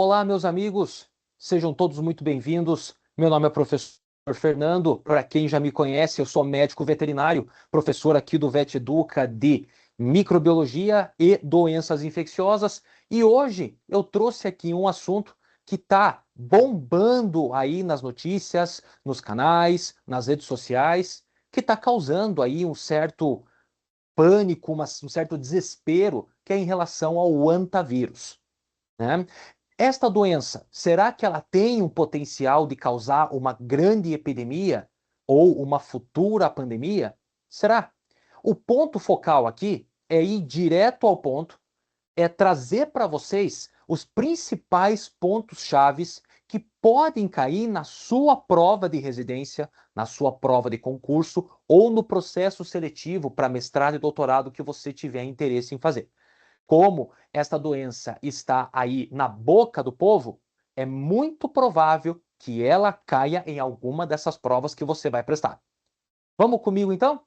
Olá, meus amigos, sejam todos muito bem-vindos. Meu nome é professor Fernando. Para quem já me conhece, eu sou médico veterinário, professor aqui do VetEduca de microbiologia e doenças infecciosas. E hoje eu trouxe aqui um assunto que está bombando aí nas notícias, nos canais, nas redes sociais, que está causando aí um certo pânico, um certo desespero, que é em relação ao hantavírus, né? Esta doença, será que ela tem um potencial de causar uma grande epidemia ou uma futura pandemia? Será? O ponto focal aqui é ir direto ao ponto, é trazer para vocês os principais pontos chaves que podem cair na sua prova de residência, na sua prova de concurso ou no processo seletivo para mestrado e doutorado que você tiver interesse em fazer. Como esta doença está aí na boca do povo, é muito provável que ela caia em alguma dessas provas que você vai prestar. Vamos comigo então?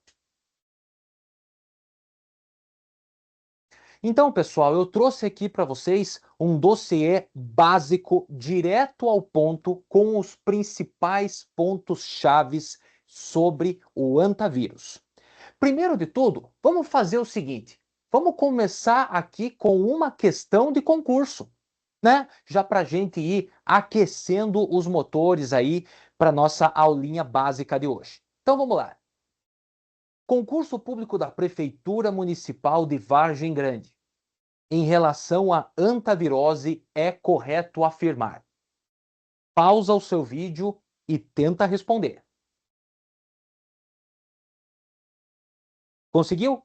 Então, pessoal, eu trouxe aqui para vocês um dossiê básico, direto ao ponto, com os principais pontos chaves sobre o hantavírus. Primeiro de tudo, vamos fazer o seguinte: vamos começar aqui com uma questão de concurso, né? Já para a gente ir aquecendo os motores aí para nossa aulinha básica de hoje. Então vamos lá. Concurso público da Prefeitura Municipal de Vargem Grande. Em relação à hantavirose, é correto afirmar. Pausa o seu vídeo e tenta responder. Conseguiu?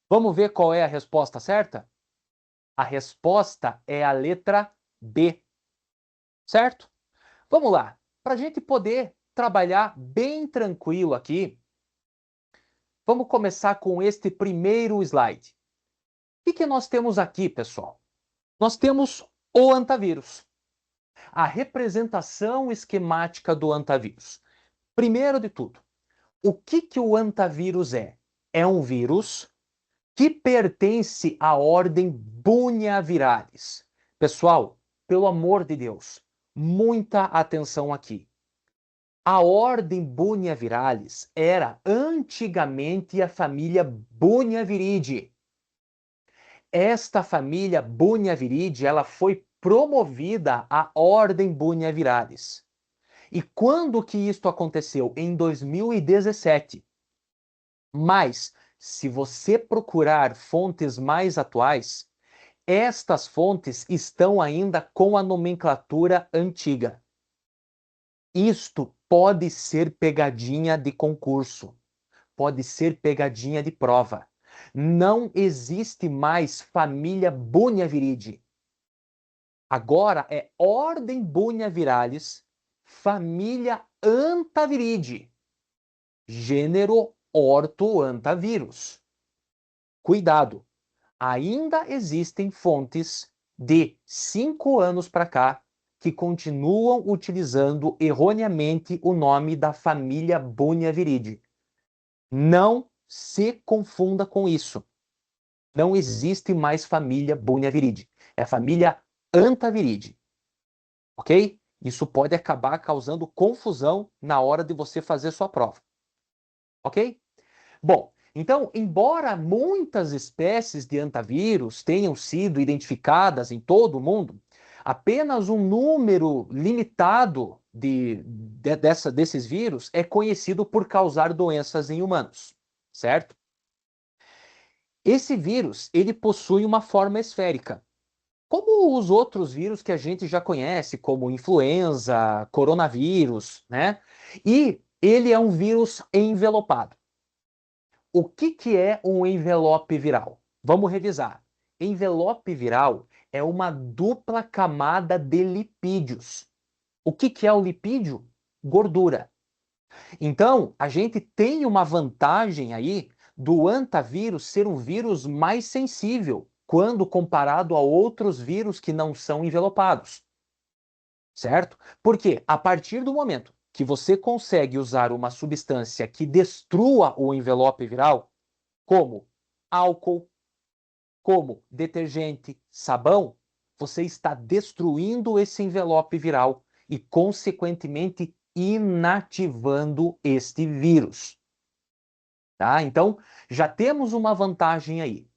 Vamos ver qual é a resposta certa? A resposta é a letra B, certo? Vamos lá. Para a gente poder trabalhar bem tranquilo aqui, vamos começar com este primeiro slide. O que nós temos aqui, pessoal? Nós temos o hantavírus, a representação esquemática do hantavírus. Primeiro de tudo, o que o hantavírus é? É um vírus que pertence à ordem Bunhiaviralis. Pessoal, pelo amor de Deus, muita atenção aqui. A ordem Bunhiaviralis era antigamente a família Bunhiaviridae. Esta família Bunhiaviridae, ela foi promovida à ordem Bunhiaviralis. E quando que isto aconteceu? Em 2017. Mas, se você procurar fontes mais atuais, estas fontes estão ainda com a nomenclatura antiga. Isto pode ser pegadinha de concurso, pode ser pegadinha de prova. Não existe mais família Bunhiaviridae. Agora é ordem Bunhiaviralis, família Hantaviridae, gênero Ortohantavírus. Cuidado, ainda existem fontes de 5 anos para cá que continuam utilizando erroneamente o nome da família Bunhiaviridae. Não se confunda com isso. Não existe mais família Bunhiaviridae. É a família Hantaviridae. Ok? Isso pode acabar causando confusão na hora de você fazer sua prova. Ok? Bom, então, embora muitas espécies de hantavírus tenham sido identificadas em todo o mundo, apenas um número limitado desses vírus é conhecido por causar doenças em humanos, certo? Esse vírus, ele possui uma forma esférica, como os outros vírus que a gente já conhece, como influenza, coronavírus, né? E ele é um vírus envelopado. O que é um envelope viral? Vamos revisar. Envelope viral é uma dupla camada de lipídios. O que é o lipídio? Gordura. Então, a gente tem uma vantagem aí do hantavírus ser um vírus mais sensível quando comparado a outros vírus que não são envelopados, certo? Porque a partir do momento que você consegue usar uma substância que destrua o envelope viral, como álcool, como detergente, sabão, você está destruindo esse envelope viral e, consequentemente, inativando este vírus. Tá? Então, já temos uma vantagem aí.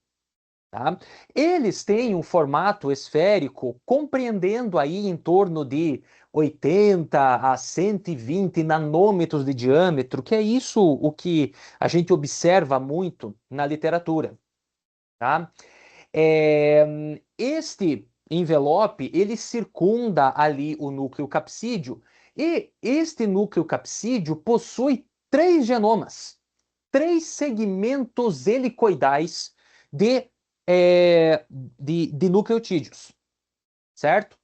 Tá? Eles têm um formato esférico compreendendo aí em torno de 80 a 120 nanômetros de diâmetro, que é isso o que a gente observa muito na literatura. Tá? Este envelope, ele circunda ali o núcleo capsídeo, e este núcleo capsídeo possui 3 genomas, 3 segmentos helicoidais de, de nucleotídeos, certo?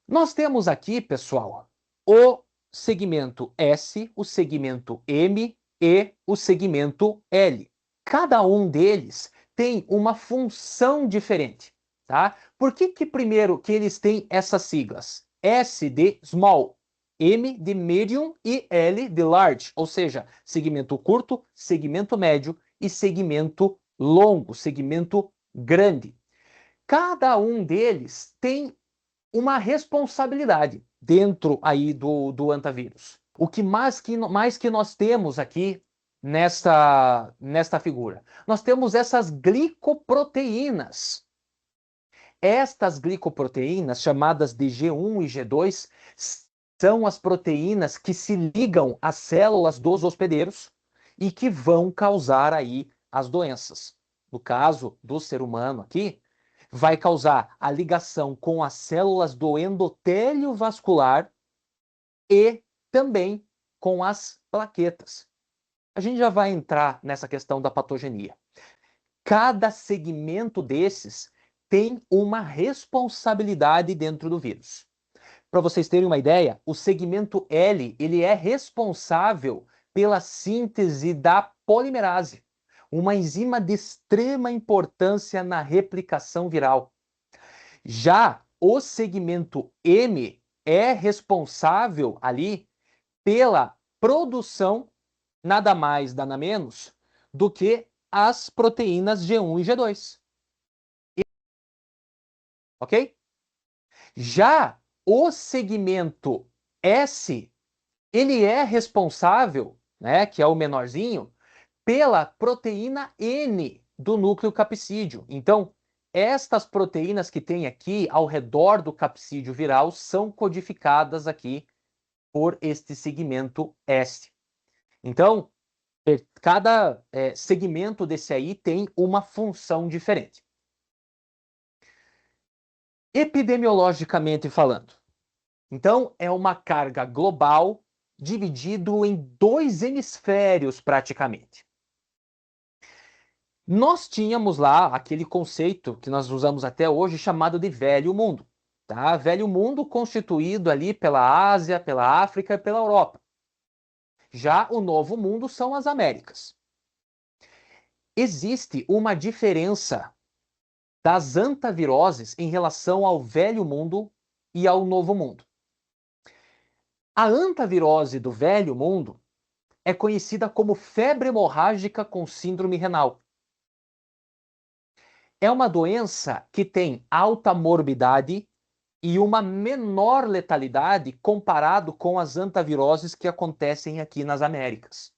Nós temos aqui, pessoal, o segmento S, o segmento M e o segmento L. Cada um deles tem uma função diferente, tá? Por que primeiro que eles têm essas siglas? S de small, M de medium e L de large, ou seja, segmento curto, segmento médio e segmento longo, segmento grande. Cada um deles tem uma responsabilidade dentro aí do antavírus. O que mais que nós temos aqui nesta figura? Nós temos essas glicoproteínas. Estas glicoproteínas, chamadas de G1 e G2, são as proteínas que se ligam às células dos hospedeiros e que vão causar aí as doenças. No caso do ser humano aqui, vai causar a ligação com as células do endotélio vascular e também com as plaquetas. A gente já vai entrar nessa questão da patogenia. Cada segmento desses tem uma responsabilidade dentro do vírus. Para vocês terem uma ideia, o segmento L, ele é responsável pela síntese da polimerase, uma enzima de extrema importância na replicação viral. Já o segmento M é responsável ali pela produção, nada mais, nada menos, do que as proteínas G1 e G2. Ok? Já o segmento S, ele é responsável, né, que é o menorzinho, pela proteína N do núcleo capsídeo. Então, estas proteínas que tem aqui ao redor do capsídeo viral são codificadas aqui por este segmento S. Então, cada segmento desse aí tem uma função diferente. Epidemiologicamente falando, então é uma carga global dividido em 2 hemisférios praticamente. Nós tínhamos lá aquele conceito que nós usamos até hoje chamado de Velho Mundo. Tá? Velho Mundo constituído ali pela Ásia, pela África e pela Europa. Já o Novo Mundo são as Américas. Existe uma diferença das antaviroses em relação ao Velho Mundo e ao Novo Mundo. A antavirose do Velho Mundo é conhecida como febre hemorrágica com síndrome renal. É uma doença que tem alta morbidade e uma menor letalidade comparado com as antaviroses que acontecem aqui nas Américas.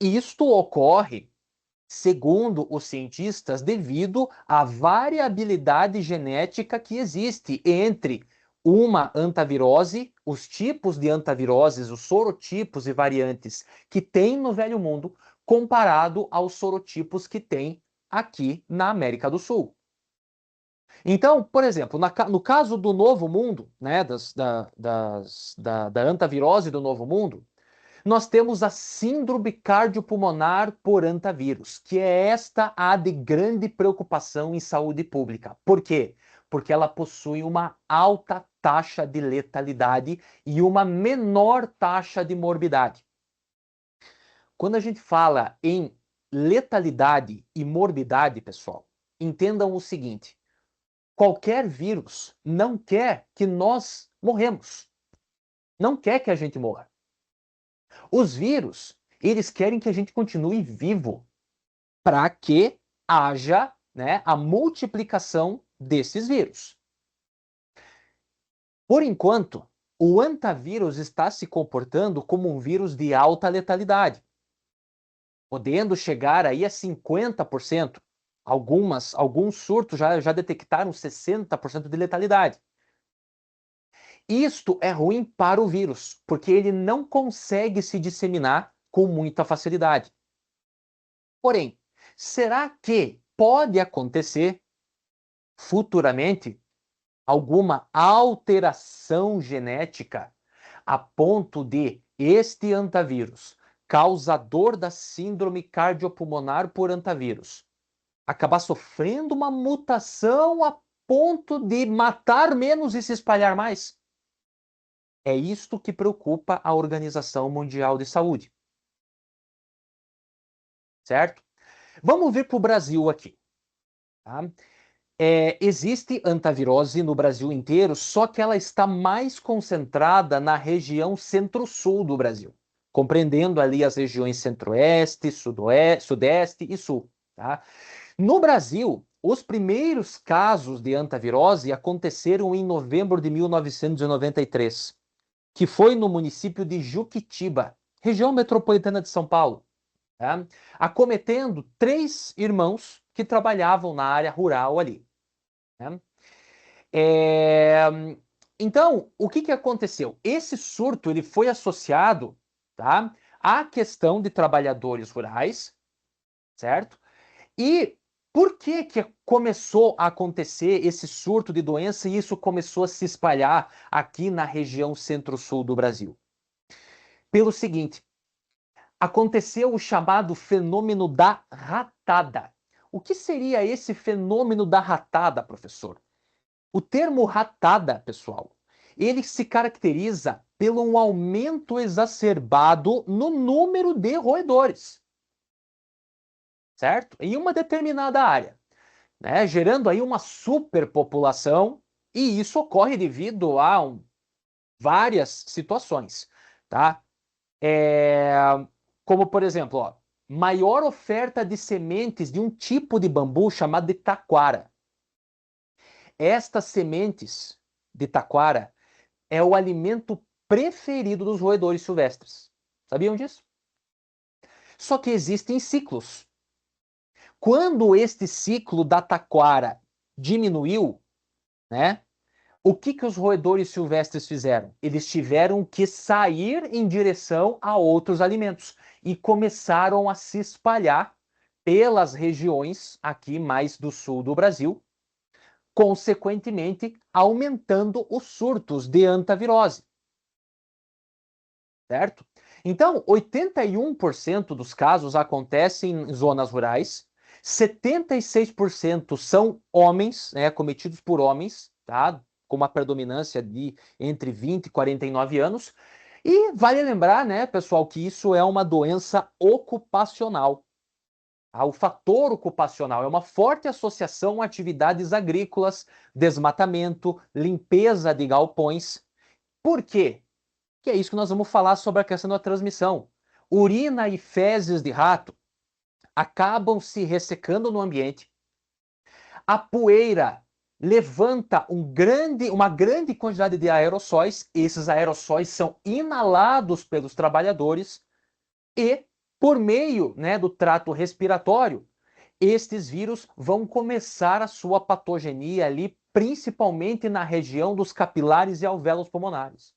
Isto ocorre, segundo os cientistas, devido à variabilidade genética que existe entre uma antavirose, os tipos de antaviroses, os sorotipos e variantes que tem no Velho Mundo, comparado aos sorotipos que tem aqui na América do Sul. Então, por exemplo, no caso do Novo Mundo, né, da antavirose do Novo Mundo, nós temos a síndrome cardiopulmonar por antavírus, que é esta a de grande preocupação em saúde pública. Por quê? Porque ela possui uma alta taxa de letalidade e uma menor taxa de morbidade. Quando a gente fala em letalidade e morbidade, pessoal, entendam o seguinte: qualquer vírus não quer que nós morremos. Não quer que a gente morra. Os vírus, eles querem que a gente continue vivo para que haja, né, a multiplicação desses vírus. Por enquanto, o hantavírus está se comportando como um vírus de alta letalidade, podendo chegar aí a 50%. Alguns surtos já detectaram 60% de letalidade. Isto é ruim para o vírus, porque ele não consegue se disseminar com muita facilidade. Porém, será que pode acontecer futuramente alguma alteração genética a ponto de este hantavírus, causador da síndrome cardiopulmonar por hantavírus, acabar sofrendo uma mutação a ponto de matar menos e se espalhar mais? É isto que preocupa a Organização Mundial de Saúde. Certo? Vamos ver para o Brasil aqui. Tá? Existe hantavirose no Brasil inteiro, só que ela está mais concentrada na região centro-sul do Brasil, compreendendo ali as regiões centro-oeste, sudeste e sul. Tá? No Brasil, os primeiros casos de hantavirose aconteceram em novembro de 1993, que foi no município de Juquitiba, região metropolitana de São Paulo, tá? Acometendo 3 irmãos que trabalhavam na área rural ali. Né? É... Então, o que aconteceu? Esse surto ele foi associado, tá, à questão de trabalhadores rurais, certo? E por que começou a acontecer esse surto de doença e isso começou a se espalhar aqui na região centro-sul do Brasil? Pelo seguinte, aconteceu o chamado fenômeno da ratada. O que seria esse fenômeno da ratada, professor? O termo ratada, pessoal, ele se caracteriza pelo um aumento exacerbado no número de roedores, certo? Em uma determinada área, né? Gerando aí uma superpopulação, e isso ocorre devido a várias situações, tá? Como, por exemplo, ó, maior oferta de sementes de um tipo de bambu chamado de taquara. Estas sementes de taquara é o alimento preferido dos roedores silvestres. Sabiam disso? Só que existem ciclos. Quando este ciclo da taquara diminuiu, né? O que os roedores silvestres fizeram? Eles tiveram que sair em direção a outros alimentos e começaram a se espalhar pelas regiões aqui mais do sul do Brasil, consequentemente aumentando os surtos de hantavirose. Certo? Então, 81% dos casos acontecem em zonas rurais, 76% são homens, né, cometidos por homens, tá? Com uma predominância de entre 20 e 49 anos. E vale lembrar, né, pessoal, que isso é uma doença ocupacional. Tá? O fator ocupacional é uma forte associação a atividades agrícolas, desmatamento, limpeza de galpões. Por quê? Que é isso que nós vamos falar sobre a questão da transmissão. Urina e fezes de rato acabam se ressecando no ambiente. A poeira levanta uma grande quantidade de aerossóis. Esses aerossóis são inalados pelos trabalhadores e, por meio, né, do trato respiratório, estes vírus vão começar a sua patogenia ali, principalmente na região dos capilares e alvéolos pulmonares.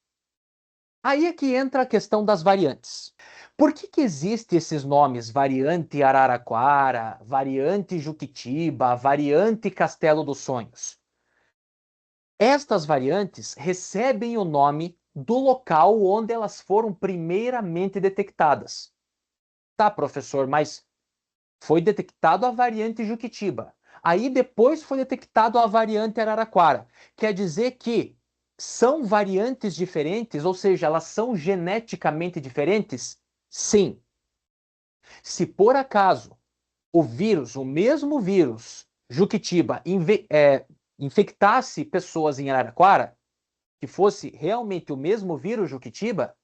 Aí é que entra a questão das variantes. Por que existem esses nomes? Variante Araraquara, variante Juquitiba, variante Castelo dos Sonhos. Estas variantes recebem o nome do local onde elas foram primeiramente detectadas. Tá, professor, mas foi detectado a variante Juquitiba. Aí depois foi detectado a variante Araraquara. Quer dizer que são variantes diferentes, ou seja, elas são geneticamente diferentes? Sim. Se por acaso o mesmo vírus, Juquitiba, infectasse pessoas em Araraquara, que fosse realmente o mesmo vírus Juquitiba,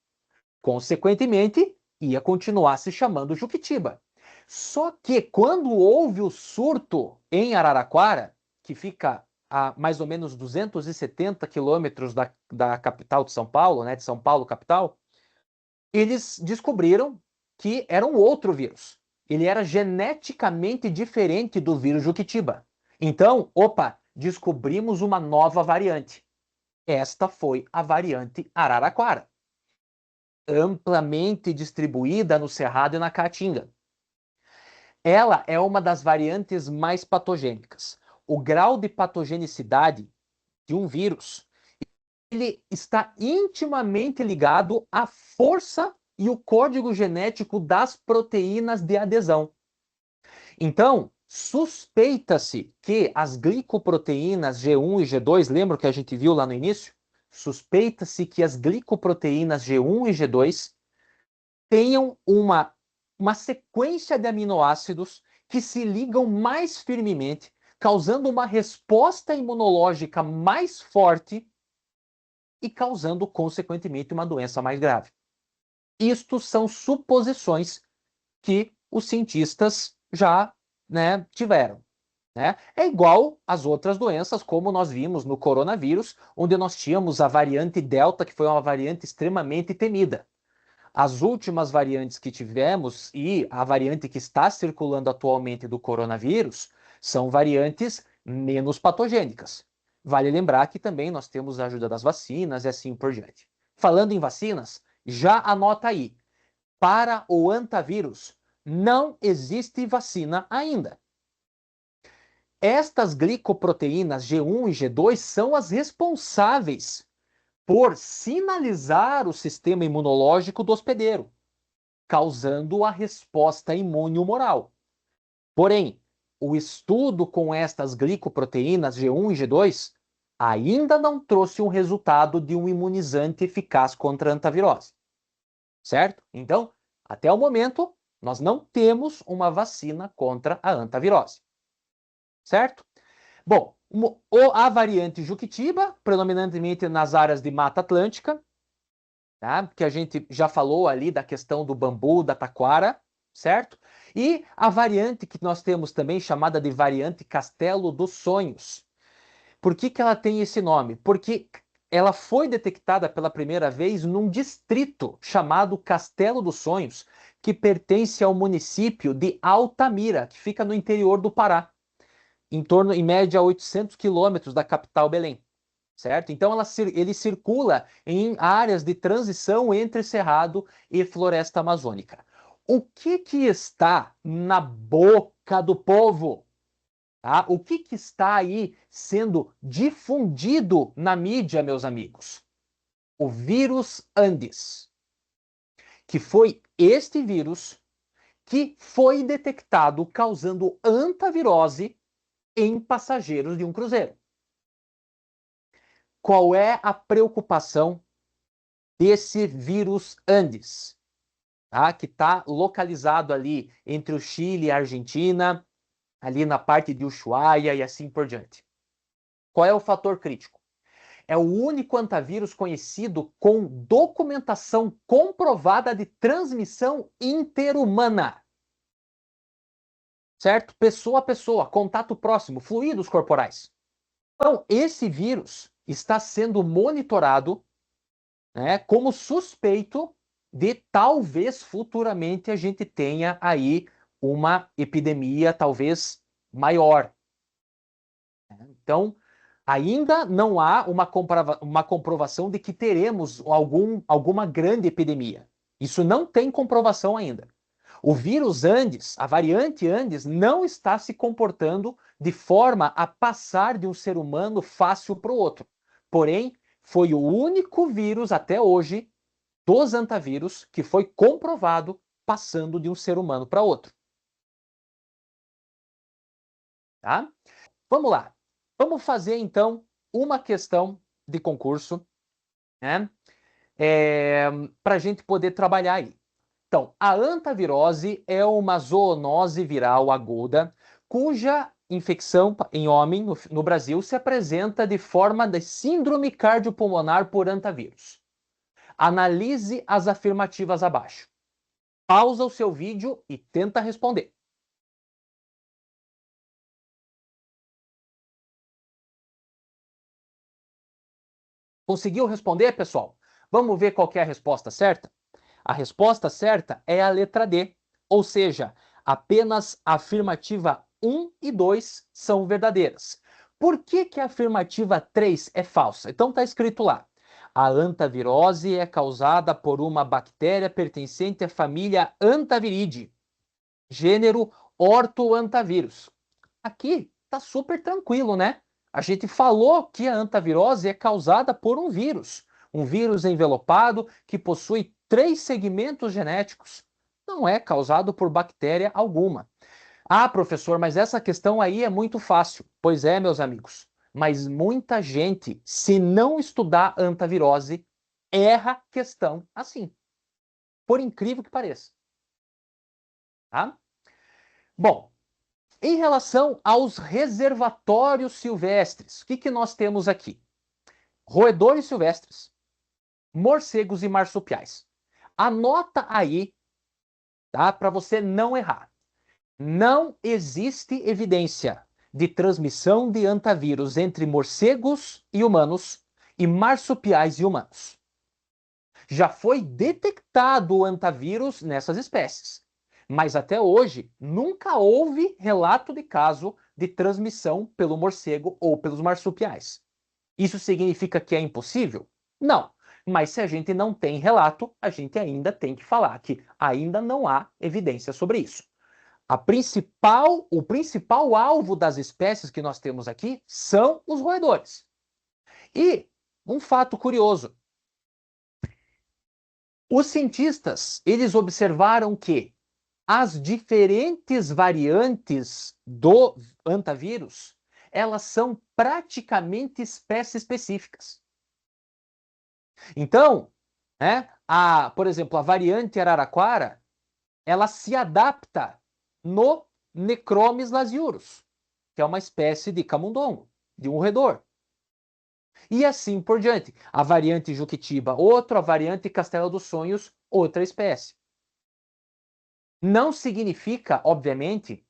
consequentemente, ia continuar se chamando Juquitiba. Só que quando houve o surto em Araraquara, que fica a mais ou menos 270 quilômetros da capital de São Paulo, né, de São Paulo, capital, eles descobriram que era um outro vírus. Ele era geneticamente diferente do vírus Juquitiba. Então, opa, descobrimos uma nova variante. Esta foi a variante Araraquara, amplamente distribuída no Cerrado e na Caatinga. Ela é uma das variantes mais patogênicas. O grau de patogenicidade de um vírus, ele está intimamente ligado à força e o código genético das proteínas de adesão. Então, suspeita-se que as glicoproteínas G1 e G2, lembra que a gente viu lá no início? Suspeita-se que as glicoproteínas G1 e G2 tenham uma sequência de aminoácidos que se ligam mais firmemente, causando uma resposta imunológica mais forte e causando, consequentemente, uma doença mais grave. Isto são suposições que os cientistas já, né, tiveram. Né? É igual às outras doenças, como nós vimos no coronavírus, onde nós tínhamos a variante Delta, que foi uma variante extremamente temida. As últimas variantes que tivemos e a variante que está circulando atualmente do coronavírus são variantes menos patogênicas. Vale lembrar que também nós temos a ajuda das vacinas e assim por diante. Falando em vacinas, já anota aí. Para o antavírus, não existe vacina ainda. Estas glicoproteínas G1 e G2 são as responsáveis por sinalizar o sistema imunológico do hospedeiro, causando a resposta imune humoral. Porém, o estudo com estas glicoproteínas G1 e G2 ainda não trouxe um resultado de um imunizante eficaz contra a antavirose. Certo? Então, até o momento, nós não temos uma vacina contra a antavirose. Certo? Bom, a variante Juquitiba, predominantemente nas áreas de Mata Atlântica, tá? Que a gente já falou ali da questão do bambu, da taquara, certo? E a variante que nós temos também chamada de variante Castelo dos Sonhos. Por que ela tem esse nome? Porque ela foi detectada pela primeira vez num distrito chamado Castelo dos Sonhos, que pertence ao município de Altamira, que fica no interior do Pará, em média, 800 quilômetros da capital Belém. Certo? Então ele circula em áreas de transição entre cerrado e floresta amazônica. O que está na boca do povo? Tá? O que está aí sendo difundido na mídia, meus amigos? O vírus Andes, que foi este vírus que foi detectado causando antavirose em passageiros de um cruzeiro. Qual é a preocupação desse vírus Andes, tá? Que está localizado ali entre o Chile e a Argentina, ali na parte de Ushuaia e assim por diante? Qual é o fator crítico? É o único antavírus conhecido com documentação comprovada de transmissão interhumana. Certo? Pessoa a pessoa, contato próximo, fluidos corporais. Então, esse vírus está sendo monitorado, né, como suspeito de talvez futuramente a gente tenha aí uma epidemia talvez maior. Então, ainda não há uma comprovação de que teremos alguma grande epidemia. Isso não tem comprovação ainda. O vírus Andes, a variante Andes, não está se comportando de forma a passar de um ser humano fácil para o outro. Porém, foi o único vírus até hoje dos antavírus que foi comprovado passando de um ser humano para outro. Tá? Vamos lá. Vamos fazer então uma questão de concurso, né? Para a gente poder trabalhar aí. Então, a antavirose é uma zoonose viral aguda cuja infecção em homem no Brasil se apresenta de forma de síndrome cardiopulmonar por antavírus. Analise as afirmativas abaixo. Pausa o seu vídeo e tenta responder. Conseguiu responder, pessoal? Vamos ver qual que é a resposta certa? A resposta certa é a letra D, ou seja, apenas a afirmativa 1 e 2 são verdadeiras. Por que que a afirmativa 3 é falsa? Então está escrito lá: a antavirose é causada por uma bactéria pertencente à família Antaviridae, gênero Orthoantavírus. Aqui tá super tranquilo, né? A gente falou que a antavirose é causada por um vírus envelopado que possui 3 segmentos genéticos. Não é causado por bactéria alguma. Ah, professor, mas essa questão aí é muito fácil. Pois é, meus amigos. Mas muita gente, se não estudar antavirose, erra questão assim. Por incrível que pareça. Tá? Bom, em relação aos reservatórios silvestres, o que, que nós temos aqui? Roedores silvestres, morcegos e marsupiais. Anota aí, tá? Para você não errar. Não existe evidência de transmissão de antavírus entre morcegos e humanos e marsupiais e humanos. Já foi detectado o antavírus nessas espécies, mas até hoje nunca houve relato de caso de transmissão pelo morcego ou pelos marsupiais. Isso significa que é impossível? Não. Mas se a gente não tem relato, a gente ainda tem que falar que ainda não há evidência sobre isso. O principal alvo das espécies que nós temos aqui são os roedores. E um fato curioso, os cientistas, eles observaram que as diferentes variantes do antavírus, elas são praticamente espécies específicas. Então, né, por exemplo, a variante Araraquara, ela se adapta no Necromis lasiurus, que é uma espécie de camundongo, de um roedor. E assim por diante. A variante Juquitiba, outra, a variante Castelo dos Sonhos, outra espécie. Não significa, obviamente,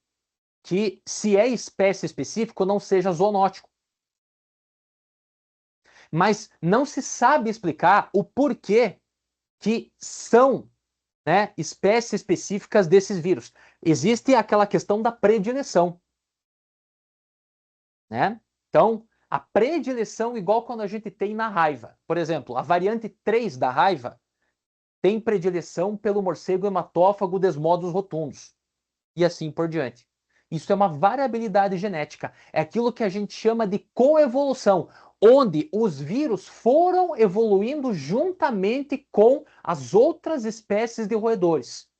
que se é espécie específico não seja zoonótico. Mas não se sabe explicar o porquê que são, né, espécies específicas desses vírus. Existe aquela questão da predileção, né? Então, a predileção igual quando a gente tem na raiva. Por exemplo, a variante 3 da raiva tem predileção pelo morcego hematófago Desmodus rotundus. E assim por diante. Isso é uma variabilidade genética. É aquilo que a gente chama de coevolução, onde os vírus foram evoluindo juntamente com as outras espécies de roedores.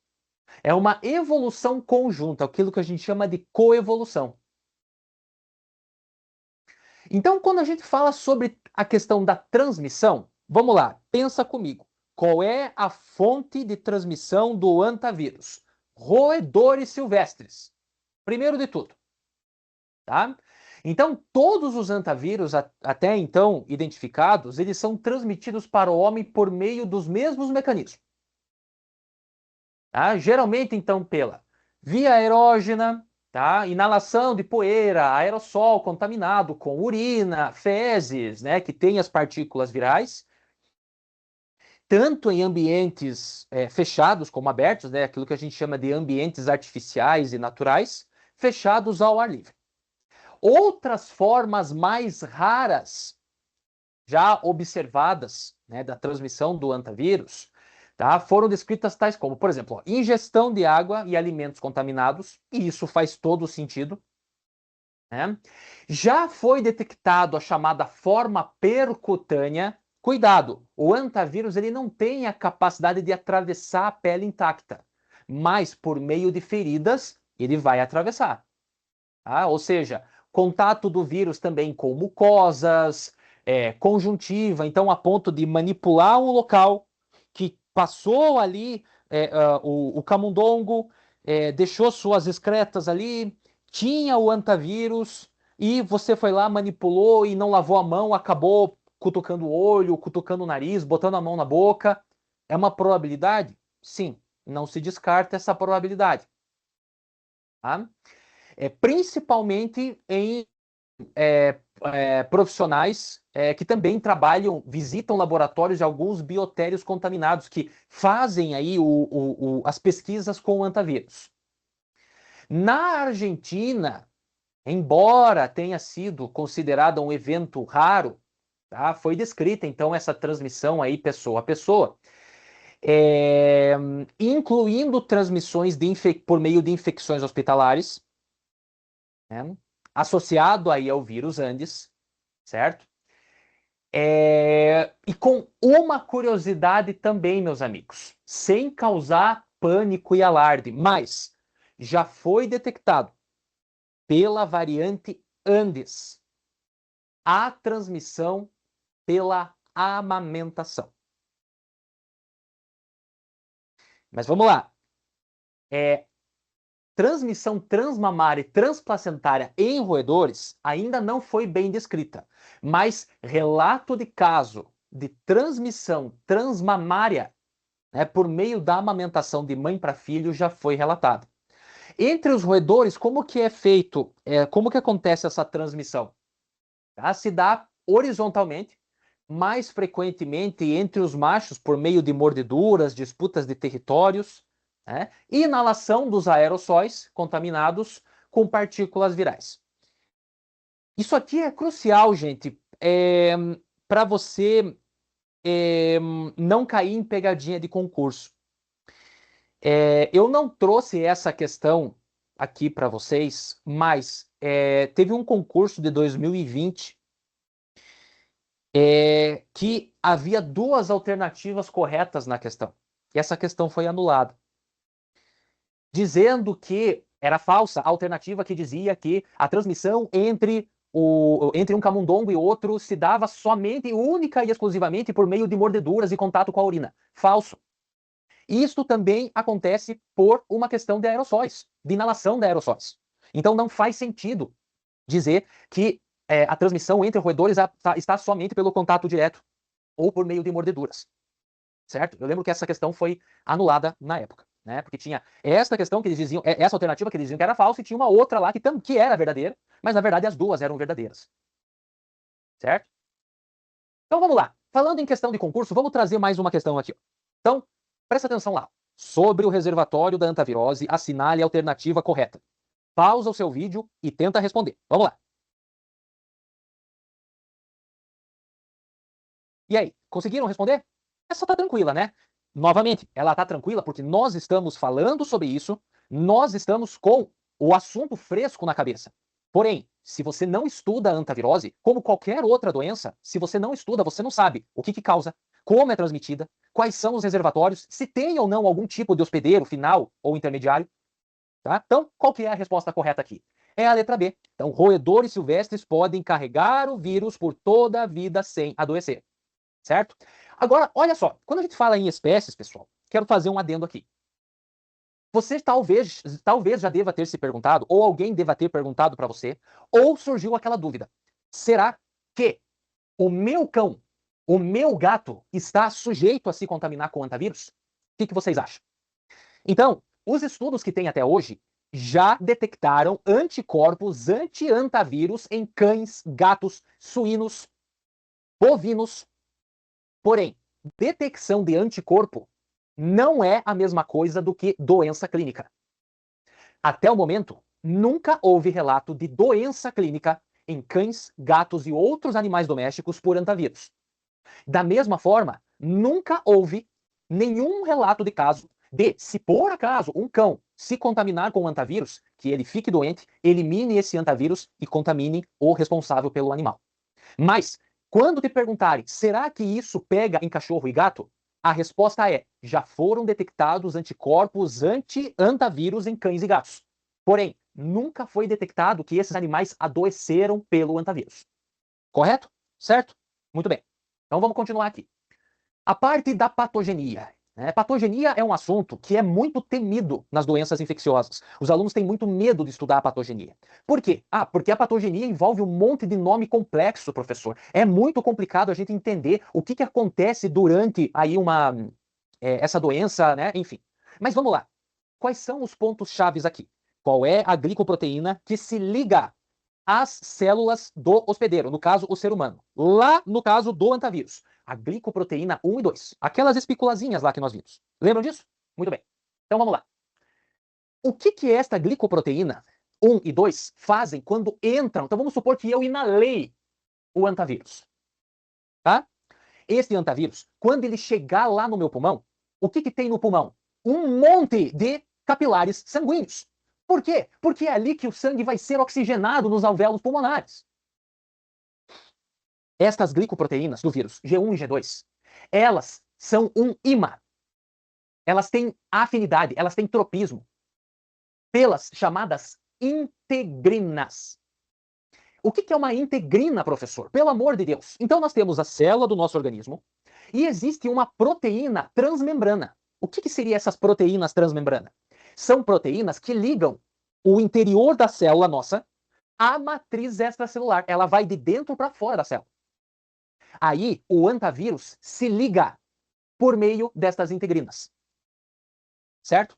É uma evolução conjunta, aquilo que a gente chama de coevolução. Então, quando a gente fala sobre a questão da transmissão, vamos lá, pensa comigo. Qual é a fonte de transmissão do antavírus? Roedores silvestres. Primeiro de tudo, tá? Então, todos os antavírus até então identificados, eles são transmitidos para o homem por meio dos mesmos mecanismos. Tá? Geralmente, então, pela via aerógena, tá? Inalação de poeira, aerossol contaminado com urina, fezes, né? Que tem as partículas virais, tanto em ambientes fechados como abertos, né? Aquilo que a gente chama de ambientes artificiais e naturais, fechados ao ar livre. Outras formas mais raras, já observadas, né, da transmissão do antavírus, tá, foram descritas tais como, por exemplo, ingestão de água e alimentos contaminados, e isso faz todo sentido. Né? Já foi detectado a chamada forma percutânea. Cuidado, o antavírus ele não tem a capacidade de atravessar a pele intacta, mas por meio de feridas ele vai atravessar. Tá? Ou seja, contato do vírus também com mucosas, conjuntiva, então a ponto de manipular um local que passou ali o camundongo, deixou suas excretas ali, tinha o antavírus e você foi lá, manipulou e não lavou a mão, acabou cutucando o olho, cutucando o nariz, botando a mão na boca. É uma probabilidade? Sim, não se descarta essa probabilidade. Tá? Principalmente em profissionais que também trabalham, visitam laboratórios de alguns biotérios contaminados, que fazem aí as pesquisas com o antavírus. Na Argentina, embora tenha sido considerado um evento raro, tá? Foi descrita então essa transmissão aí pessoa a pessoa, incluindo transmissões por meio de infecções hospitalares, né? Associado aí ao vírus Andes, certo? E com uma curiosidade também, meus amigos, sem causar pânico e alarde, mas já foi detectado pela variante Andes a transmissão pela amamentação. Mas vamos lá. Transmissão transmamária e transplacentária em roedores ainda não foi bem descrita, mas relato de caso de transmissão transmamária, né, por meio da amamentação de mãe para filho já foi relatado. Entre os roedores, como que é feito, como que acontece essa transmissão? Tá? Se dá horizontalmente, mais frequentemente entre os machos por meio de mordeduras, disputas de territórios, né? Inalação dos aerossóis contaminados com partículas virais. Isso aqui é crucial, gente, para você não cair em pegadinha de concurso. Eu não trouxe essa questão aqui para vocês, mas teve um concurso de 2020 que havia duas alternativas corretas na questão. E essa questão foi anulada, dizendo que era falsa a alternativa que dizia que a transmissão entre um camundongo e outro se dava somente, única e exclusivamente por meio de mordeduras e contato com a urina. Falso. Isso também acontece por uma questão de aerossóis, de inalação de aerossóis. Então não faz sentido dizer que a transmissão entre roedores está somente pelo contato direto ou por meio de mordeduras, certo? Eu lembro que essa questão foi anulada na época, né? Porque tinha essa questão que eles diziam, essa alternativa que eles diziam que era falsa, e tinha uma outra lá que era verdadeira, mas na verdade as duas eram verdadeiras, certo? Então vamos lá. Falando em questão de concurso, vamos trazer mais uma questão aqui. Então, presta atenção lá. Sobre o reservatório da antavirose, assinale a alternativa correta. Pausa o seu vídeo e tenta responder. Vamos lá. E aí, conseguiram responder? Essa tá tranquila, né? Novamente, ela tá tranquila porque nós estamos falando sobre isso, nós estamos com o assunto fresco na cabeça. Porém, se você não estuda a antavirose, como qualquer outra doença, se você não estuda, você não sabe o que causa, como é transmitida, quais são os reservatórios, se tem ou não algum tipo de hospedeiro final ou intermediário. Tá? Então, qual que é a resposta correta aqui? É a letra B. Então, roedores silvestres podem carregar o vírus por toda a vida sem adoecer. Certo? Agora, olha só, quando a gente fala em espécies, pessoal, quero fazer um adendo aqui. Você talvez já deva ter se perguntado, ou alguém deva ter perguntado para você, ou surgiu aquela dúvida: será que o meu cão, o meu gato, está sujeito a se contaminar com antavírus? O que vocês acham? Então, os estudos que tem até hoje já detectaram anticorpos anti-antavírus em cães, gatos, suínos, bovinos. Porém, detecção de anticorpo não é a mesma coisa do que doença clínica. Até o momento, nunca houve relato de doença clínica em cães, gatos e outros animais domésticos por antavírus. Da mesma forma, nunca houve nenhum relato de caso de, se por acaso um cão se contaminar com o antavírus, que ele fique doente, elimine esse antavírus e contamine o responsável pelo animal. Mas, quando te perguntarem, será que isso pega em cachorro e gato? A resposta é, já foram detectados anticorpos anti-antavírus em cães e gatos. Porém, nunca foi detectado que esses animais adoeceram pelo antavírus. Correto? Certo? Muito bem. Então vamos continuar aqui. A parte da patogenia. Patogenia é um assunto que é muito temido nas doenças infecciosas. Os alunos têm muito medo de estudar a patogenia. Por quê? Porque a patogenia envolve um monte de nome complexo, professor. É muito complicado a gente entender o que acontece durante aí essa doença, né? Enfim. Mas vamos lá. Quais são os pontos chaves aqui? Qual é a glicoproteína que se liga as células do hospedeiro, no caso, o ser humano. Lá no caso do antavírus, a glicoproteína 1 e 2. Aquelas espiculazinhas lá que nós vimos. Lembram disso? Muito bem. Então vamos lá. O que esta glicoproteína 1 e 2 fazem quando entram? Então vamos supor que eu inalei o antavírus. Tá? Este antavírus, quando ele chegar lá no meu pulmão, o que tem no pulmão? Um monte de capilares sanguíneos. Por quê? Porque é ali que o sangue vai ser oxigenado nos alvéolos pulmonares. Estas glicoproteínas do vírus, G1 e G2, elas são um imã. Elas têm afinidade, elas têm tropismo pelas chamadas integrinas. O que é uma integrina, professor? Pelo amor de Deus. Então nós temos a célula do nosso organismo e existe uma proteína transmembrana. O que seriam essas proteínas transmembrana? São proteínas que ligam o interior da célula nossa à matriz extracelular. Ela vai de dentro para fora da célula. Aí o antavírus se liga por meio destas integrinas. Certo?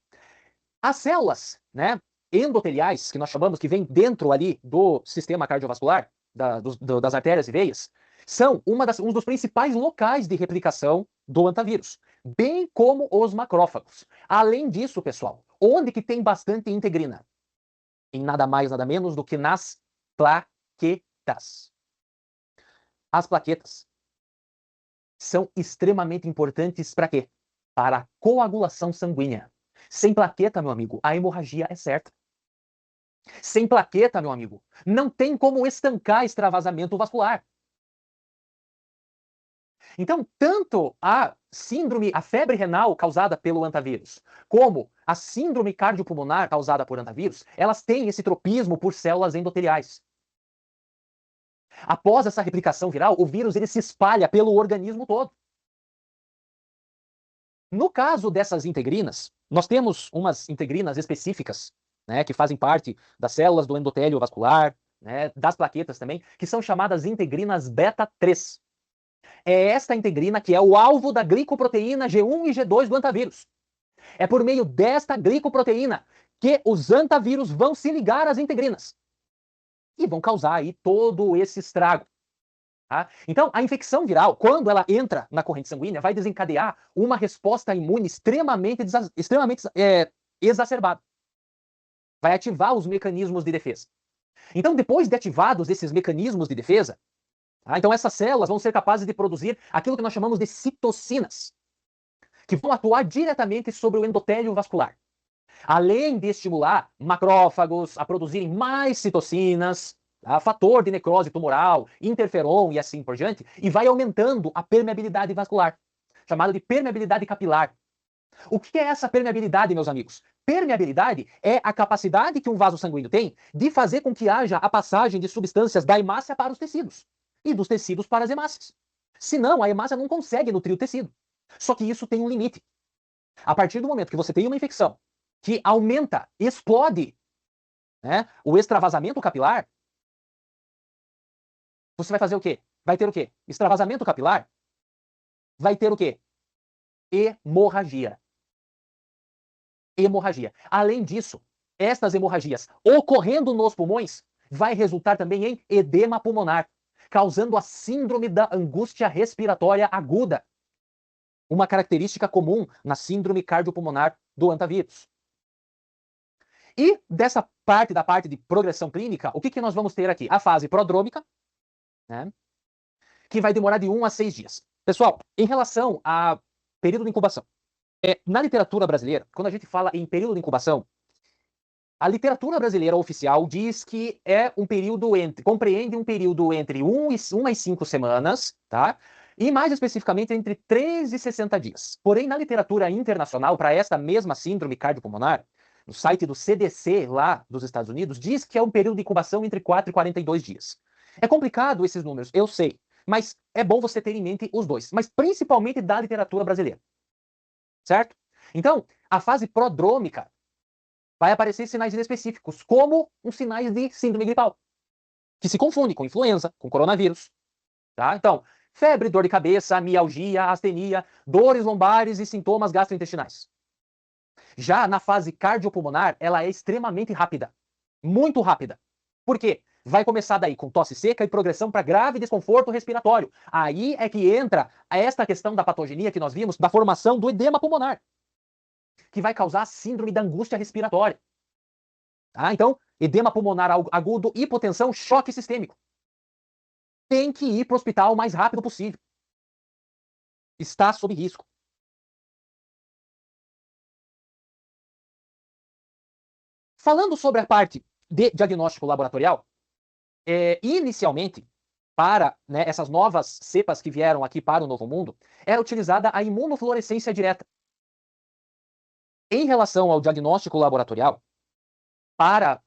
As células, né, endoteliais, que nós chamamos, que vem dentro ali do sistema cardiovascular, das artérias e veias, são um dos principais locais de replicação do antavírus, bem como os macrófagos. Além disso, pessoal, onde que tem bastante integrina? Em nada mais, nada menos do que nas plaquetas. As plaquetas são extremamente importantes para quê? Para a coagulação sanguínea. Sem plaqueta, meu amigo, a hemorragia é certa. Sem plaqueta, meu amigo, não tem como estancar extravasamento vascular. Então, tanto a síndrome, a febre renal causada pelo antavírus, como a síndrome cardiopulmonar causada por antavírus, elas têm esse tropismo por células endoteliais. Após essa replicação viral, o vírus ele se espalha pelo organismo todo. No caso dessas integrinas, nós temos umas integrinas específicas, né, que fazem parte das células do endotélio vascular, né, das plaquetas também, que são chamadas integrinas beta 3. É esta integrina que é o alvo da glicoproteína G1 e G2 do antavírus. É por meio desta glicoproteína que os antavírus vão se ligar às integrinas e vão causar aí todo esse estrago. Tá? Então, a infecção viral, quando ela entra na corrente sanguínea, vai desencadear uma resposta imune extremamente exacerbada. Vai ativar os mecanismos de defesa. Então, depois de ativados esses mecanismos de defesa, tá? Então essas células vão ser capazes de produzir aquilo que nós chamamos de citocinas, que vão atuar diretamente sobre o endotélio vascular. Além de estimular macrófagos a produzirem mais citocinas, fator de necrose tumoral, interferon e assim por diante, e vai aumentando a permeabilidade vascular, chamada de permeabilidade capilar. O que é essa permeabilidade, meus amigos? Permeabilidade é a capacidade que um vaso sanguíneo tem de fazer com que haja a passagem de substâncias da hemácia para os tecidos e dos tecidos para as hemácias. Senão, a hemácia não consegue nutrir o tecido. Só que isso tem um limite. A partir do momento que você tem uma infecção que aumenta, explode, né, o extravasamento capilar, você vai fazer o quê? Vai ter o quê? Extravasamento capilar? Vai ter o quê? Hemorragia. Hemorragia. Além disso, estas hemorragias ocorrendo nos pulmões vai resultar também em edema pulmonar, causando a síndrome da angústia respiratória aguda, uma característica comum na síndrome cardiopulmonar do antavírus. E dessa parte, da parte de progressão clínica, o que nós vamos ter aqui? A fase prodrômica, né, que vai demorar de 1 a 6 dias. Pessoal, em relação a período de incubação, na literatura brasileira, quando a gente fala em período de incubação, a literatura brasileira oficial diz que é um período compreende um período entre 1 e 5 semanas, tá? E mais especificamente entre 3 e 60 dias. Porém, na literatura internacional, para esta mesma síndrome cardiopulmonar, no site do CDC lá dos Estados Unidos, diz que é um período de incubação entre 4 e 42 dias. É complicado esses números, eu sei, mas é bom você ter em mente os dois, mas principalmente da literatura brasileira. Certo? Então, a fase prodrômica vai aparecer sinais inespecíficos, como os sinais de síndrome gripal, que se confunde com influenza, com coronavírus. Tá? Então, febre, dor de cabeça, mialgia, astenia, dores lombares e sintomas gastrointestinais. Já na fase cardiopulmonar, ela é extremamente rápida. Muito rápida. Por quê? Vai começar daí com tosse seca e progressão para grave desconforto respiratório. Aí é que entra esta questão da patogenia que nós vimos, da formação do edema pulmonar, que vai causar síndrome da angústia respiratória. Tá? Então, edema pulmonar agudo, hipotensão, choque sistêmico. Tem que ir para o hospital o mais rápido possível. Está sob risco. Falando sobre a parte de diagnóstico laboratorial, inicialmente, para, né, essas novas cepas que vieram aqui para o Novo Mundo, era utilizada a imunofluorescência direta. Em relação ao diagnóstico laboratorial, para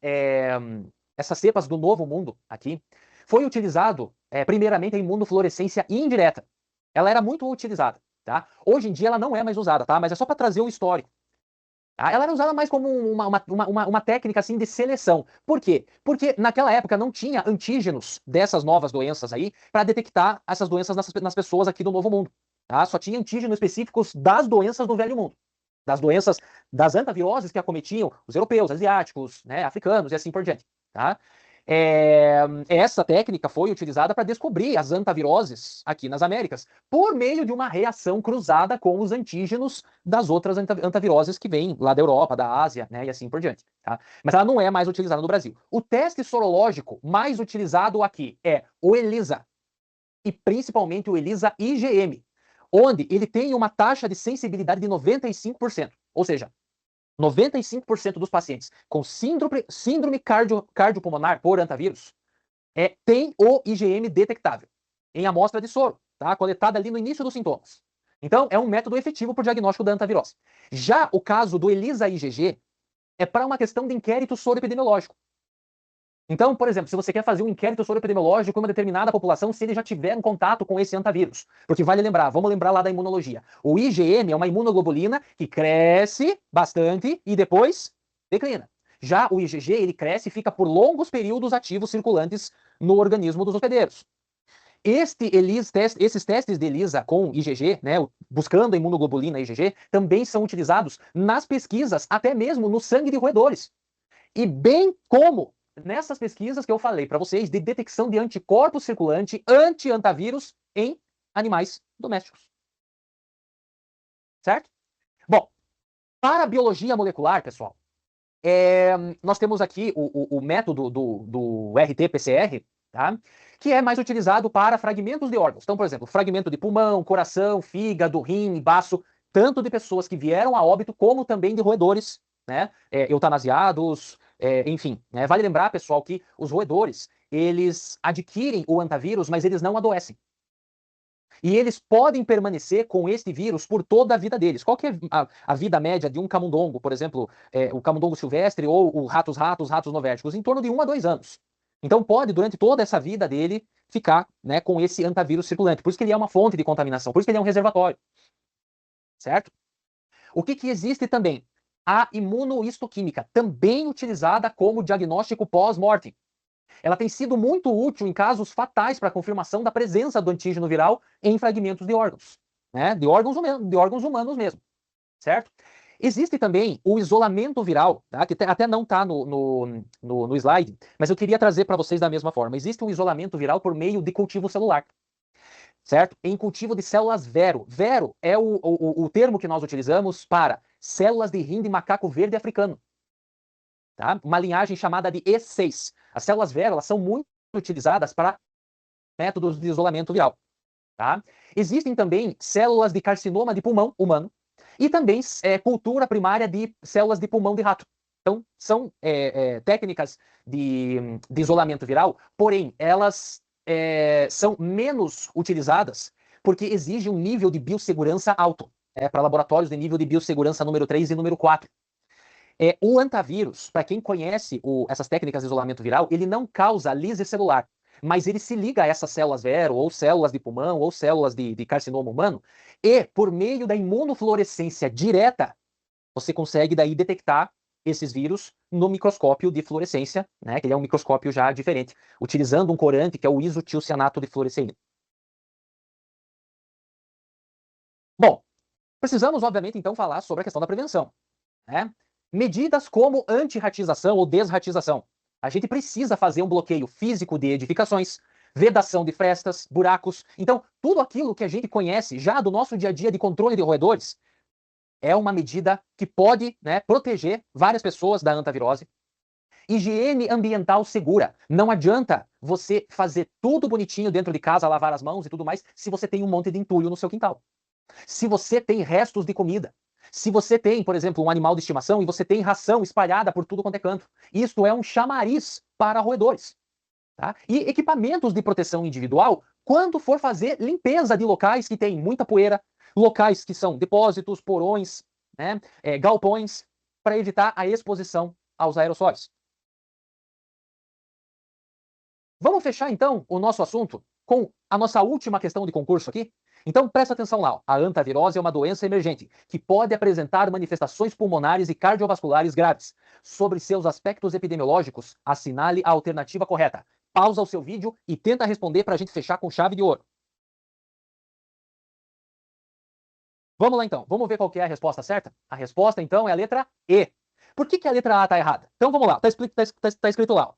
essas cepas do Novo Mundo aqui, foi utilizado, primeiramente, a imunofluorescência indireta. Ela era muito utilizada, tá? Hoje em dia ela não é mais usada, tá? Mas é só para trazer o histórico. Tá? Ela era usada mais como uma técnica assim de seleção. Por quê? Porque naquela época não tinha antígenos dessas novas doenças aí para detectar essas doenças nas pessoas aqui do Novo Mundo. Tá? Só tinha antígenos específicos das doenças do Velho Mundo. Das doenças, das antaviroses que acometiam os europeus, asiáticos, né, africanos e assim por diante. Tá? Essa técnica foi utilizada para descobrir as antaviroses aqui nas Américas, por meio de uma reação cruzada com os antígenos das outras antaviroses que vêm lá da Europa, da Ásia, né, e assim por diante. Tá? Mas ela não é mais utilizada no Brasil. O teste sorológico mais utilizado aqui é o ELISA, e principalmente o ELISA IgM, onde ele tem uma taxa de sensibilidade de 95%. Ou seja, 95% dos pacientes com síndrome cardiopulmonar por antavírus tem o IgM detectável em amostra de soro, tá? Coletada ali no início dos sintomas. Então, é um método efetivo para o diagnóstico da antavirose. Já o caso do ELISA IgG é para uma questão de inquérito soroepidemiológico. Então, por exemplo, se você quer fazer um inquérito soroepidemiológico em uma determinada população, se ele já tiver um contato com esse antavírus. Porque vale lembrar, vamos lembrar lá da imunologia. O IgM é uma imunoglobulina que cresce bastante e depois declina. Já o IgG, ele cresce e fica por longos períodos ativos circulantes no organismo dos hospedeiros. Esses testes de ELISA com IgG, né, buscando a imunoglobulina IgG, também são utilizados nas pesquisas, até mesmo no sangue de roedores. E bem como nessas pesquisas que eu falei para vocês de detecção de anticorpos circulante anti-antavírus em animais domésticos. Certo? Bom, para a biologia molecular, pessoal, nós temos aqui o método do RT-PCR, tá? Que é mais utilizado para fragmentos de órgãos. Então, por exemplo, fragmento de pulmão, coração, fígado, rim, baço, tanto de pessoas que vieram a óbito, como também de roedores, né? Eutanasiados, enfim. Né? Vale lembrar, pessoal, que os roedores, eles adquirem o antavírus, mas eles não adoecem. E eles podem permanecer com este vírus por toda a vida deles. Qual que é a vida média de um camundongo, por exemplo, o camundongo silvestre ou o ratos novérticos? Em torno de 1 a 2 anos. Então pode, durante toda essa vida dele, ficar, né, com esse antavírus circulante. Por isso que ele é uma fonte de contaminação, por isso que ele é um reservatório. Certo? O que existe também? A imunohistoquímica, também utilizada como diagnóstico pós-mortem. Ela tem sido muito útil em casos fatais para a confirmação da presença do antígeno viral em fragmentos de órgãos, né? De órgãos humanos mesmo, certo? Existe também o isolamento viral, tá? Que até não está no slide, mas eu queria trazer para vocês da mesma forma. Existe um isolamento viral por meio de cultivo celular, certo? Em cultivo de células vero. Vero é o termo que nós utilizamos para células de rim de macaco verde africano. Tá? Uma linhagem chamada de E6. As células vero, elas são muito utilizadas para métodos de isolamento viral. Tá? Existem também células de carcinoma de pulmão humano e também cultura primária de células de pulmão de rato. Então, são técnicas de isolamento viral, porém, elas são menos utilizadas porque exige um nível de biossegurança alto, para laboratórios de nível de biossegurança número 3 e número 4. O antavírus, para quem conhece essas técnicas de isolamento viral, ele não causa lise celular, mas ele se liga a essas células vero, ou células de pulmão, ou células de carcinoma humano, e por meio da imunofluorescência direta, você consegue daí detectar esses vírus no microscópio de fluorescência, né, que ele é um microscópio já diferente, utilizando um corante que é o isotilcianato de fluoresceína. Bom, precisamos, obviamente, então, falar sobre a questão da prevenção, né? Medidas como antirratização ou desratização. A gente precisa fazer um bloqueio físico de edificações, vedação de frestas, buracos. Então, tudo aquilo que a gente conhece já do nosso dia a dia de controle de roedores é uma medida que pode, né, proteger várias pessoas da hantavirose. Higiene ambiental segura. Não adianta você fazer tudo bonitinho dentro de casa, lavar as mãos e tudo mais, se você tem um monte de entulho no seu quintal. Se você tem restos de comida. Se você tem, por exemplo, um animal de estimação e você tem ração espalhada por tudo quanto é canto. Isto é um chamariz para roedores. Tá? E equipamentos de proteção individual quando for fazer limpeza de locais que tem muita poeira, locais que são depósitos, porões, né, galpões, para evitar a exposição aos aerossóis. Vamos fechar, então, o nosso assunto com a nossa última questão de concurso aqui? Então, presta atenção lá. A hantavirose é uma doença emergente que pode apresentar manifestações pulmonares e cardiovasculares graves. Sobre seus aspectos epidemiológicos, assinale a alternativa correta. Pausa o seu vídeo e tenta responder para a gente fechar com chave de ouro. Vamos lá, então. Vamos ver qual que é a resposta certa? A resposta, então, é a letra E. Por que a letra A está errada? Então, vamos lá. Tá escrito lá. Ó.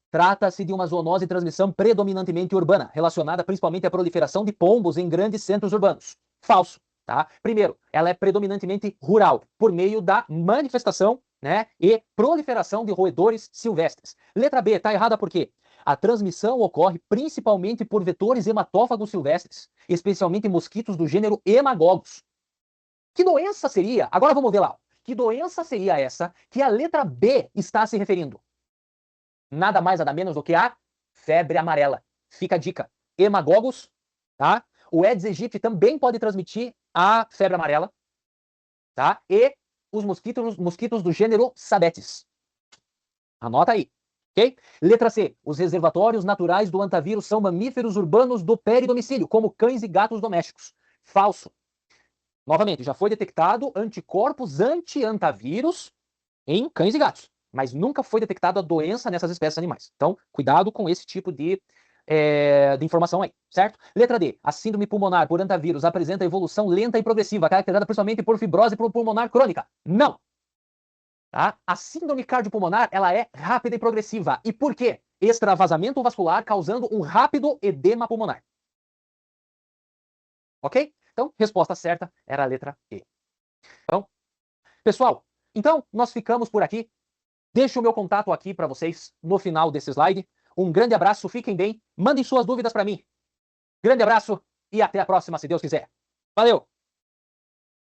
Trata-se de uma zoonose de transmissão predominantemente urbana, relacionada principalmente à proliferação de pombos em grandes centros urbanos. Falso, tá? Primeiro, ela é predominantemente rural, por meio da manifestação, né, e proliferação de roedores silvestres. Letra B, tá errada por quê? A transmissão ocorre principalmente por vetores hematófagos silvestres, especialmente mosquitos do gênero Hemagogos. Que doença seria? Agora vamos ver lá. Que doença seria essa que a letra B está se referindo? Nada mais, nada menos do que a febre amarela. Fica a dica. Hemagogos, tá? O Aedes aegypti também pode transmitir a febre amarela, tá? E os mosquitos do gênero Sabetes. Anota aí, ok? Letra C. Os reservatórios naturais do hantavírus são mamíferos urbanos do peridomicílio, como cães e gatos domésticos. Falso. Novamente, já foi detectado anticorpos anti-hantavírus em cães e gatos, mas nunca foi detectada a doença nessas espécies animais. Então, cuidado com esse tipo de informação aí, certo? Letra D. A síndrome pulmonar por hantavírus apresenta evolução lenta e progressiva, caracterizada principalmente por fibrose pulmonar crônica. Não! Tá? A síndrome cardiopulmonar, ela é rápida e progressiva. E por quê? Extravasamento vascular causando um rápido edema pulmonar. Ok? Então, resposta certa era a letra E. Então, pessoal, então nós ficamos por aqui. Deixo o meu contato aqui para vocês no final desse slide. Um grande abraço, fiquem bem, mandem suas dúvidas para mim. Grande abraço e até a próxima, se Deus quiser. Valeu!